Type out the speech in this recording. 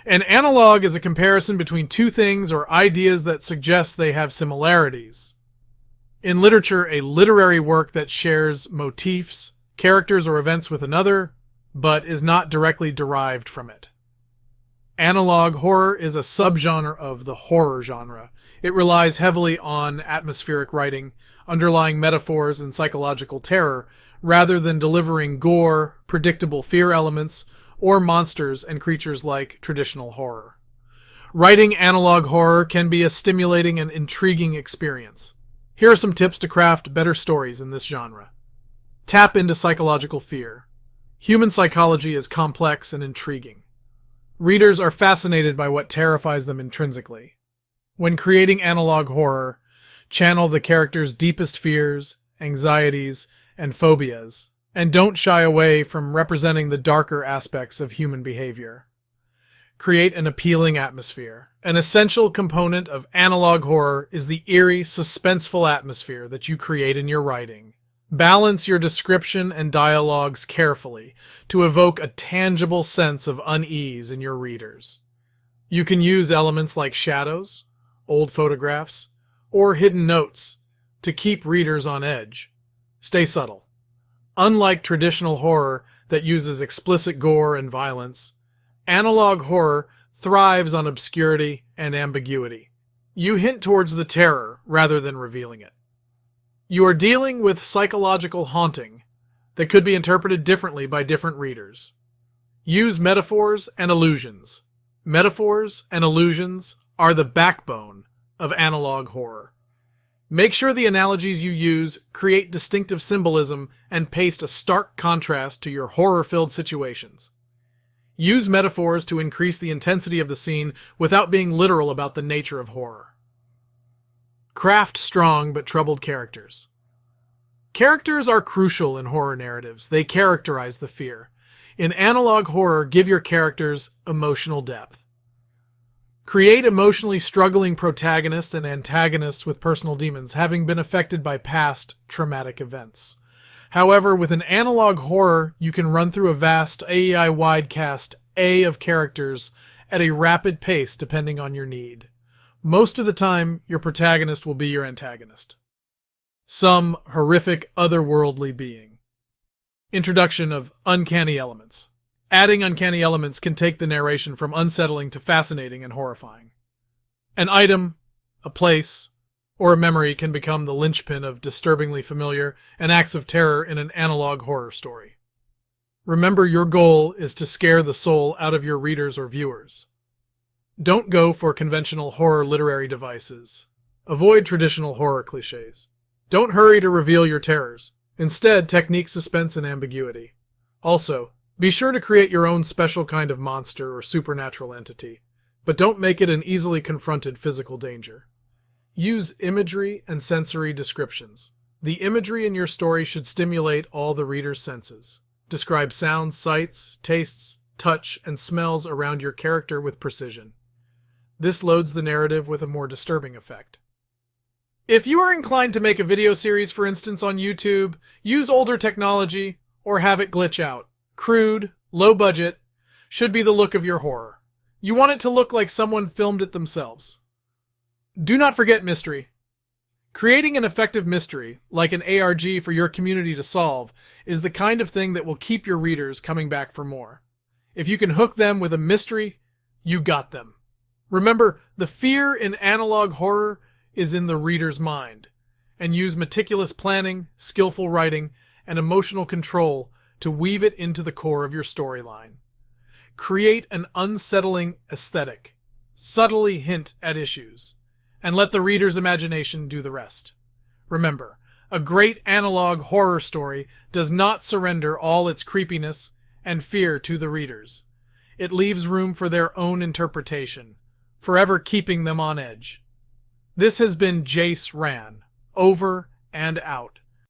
An analog is a comparison between two things or ideas that suggest they have similarities. In literature, a literary work that shares motifs, characters, or events with another, but is not directly derived from it. Analog horror is a subgenre of the horror genre. It relies heavily on atmospheric writing, underlying metaphors, and psychological terror, rather than delivering gore, predictable fear elements, or monsters and creatures like traditional horror. Writing analog horror can be a stimulating and intriguing experience. Here are some tips to craft better stories in this genre. Tap into psychological fear. Human psychology is complex and intriguing. Readers are fascinated by what terrifies them intrinsically. When creating analog horror, channel the character's deepest fears, anxieties, and phobias, and don't shy away from representing the darker aspects of human behavior. Create an appealing atmosphere. An essential component of analog horror is the eerie, suspenseful atmosphere that you create in your writing. Balance your description and dialogues carefully to evoke a tangible sense of unease in your readers. You can use elements like shadows, old photographs, or hidden notes to keep readers on edge. Stay subtle. Unlike traditional horror that uses explicit gore and violence, analog horror thrives on obscurity and ambiguity. You hint towards the terror rather than revealing it. You are dealing with psychological haunting that could be interpreted differently by different readers. Use metaphors and allusions. Metaphors and allusions are the backbone of analog horror. Make sure the analogies you use create distinctive symbolism and paste a stark contrast to your horror-filled situations. Use metaphors to increase the intensity of the scene without being literal about the nature of horror. Craft strong but troubled characters. Characters are crucial in horror narratives. They characterize the fear. In analog horror, give your characters emotional depth. Create emotionally struggling protagonists and antagonists with personal demons, having been affected by past traumatic events. However, with an analog horror, you can run through a vast AEI-wide cast A of characters at a rapid pace depending on your need. Most of the time, your protagonist will be your antagonist. Some horrific otherworldly being. Introduction of uncanny elements. Adding uncanny elements can take the narration from unsettling to fascinating and horrifying. An item, a place, or a memory can become the linchpin of disturbingly familiar and acts of terror in an analog horror story. Remember, your goal is to scare the soul out of your readers or viewers. Don't go for conventional horror literary devices. Avoid traditional horror cliches. Don't hurry to reveal your terrors. Instead, technique suspense and ambiguity. Also, be sure to create your own special kind of monster or supernatural entity, but don't make it an easily confronted physical danger. Use imagery and sensory descriptions. The imagery in your story should stimulate all the reader's senses. Describe sounds, sights, tastes, touch, and smells around your character with precision. This loads the narrative with a more disturbing effect. If you are inclined to make a video series, for instance, on YouTube, use older technology or have it glitch out. Crude, low budget, should be the look of your horror. You want it to look like someone filmed it themselves. Do not forget mystery. Creating an effective mystery, like an ARG for your community to solve, is the kind of thing that will keep your readers coming back for more. If you can hook them with a mystery, you got them. Remember, the fear in analog horror is in the reader's mind, and use meticulous planning, skillful writing, and emotional control to weave it into the core of your storyline. Create an unsettling aesthetic, subtly hint at issues, and let the reader's imagination do the rest. Remember, a great analog horror story does not surrender all its creepiness and fear to the readers. It leaves room for their own interpretation, forever keeping them on edge. This has been Jayce Ran, over and out.